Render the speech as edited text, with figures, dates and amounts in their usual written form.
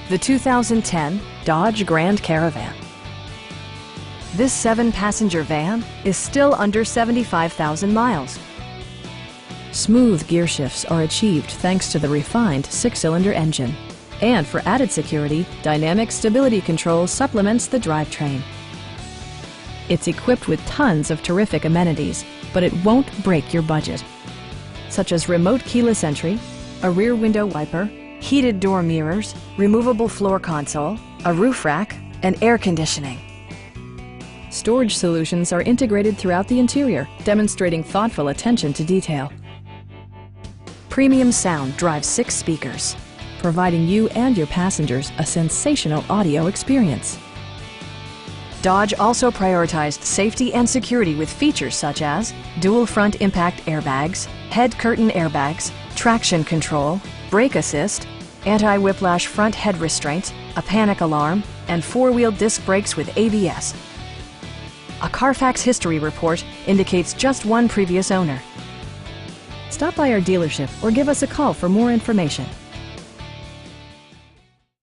the 2010 Dodge Grand Caravan. This 7-passenger van is still under 75,000 miles. Smooth gear shifts are achieved thanks to the refined 6-cylinder engine. And for added security, Dynamic Stability Control supplements the drivetrain. It's equipped with tons of terrific amenities, but it won't break your budget, such as remote keyless entry, a rear window wiper, heated door mirrors, removable floor console, a roof rack, and air conditioning. Storage solutions are integrated throughout the interior, demonstrating thoughtful attention to detail. Premium sound drives 6 speakers, providing you and your passengers a sensational audio experience. Dodge also prioritized safety and security with features such as dual front impact airbags, head curtain airbags, traction control, brake assist, anti-whiplash front head restraints, a panic alarm, and 4-wheel disc brakes with ABS. A Carfax history report indicates just one previous owner. Stop by our dealership or give us a call for more information.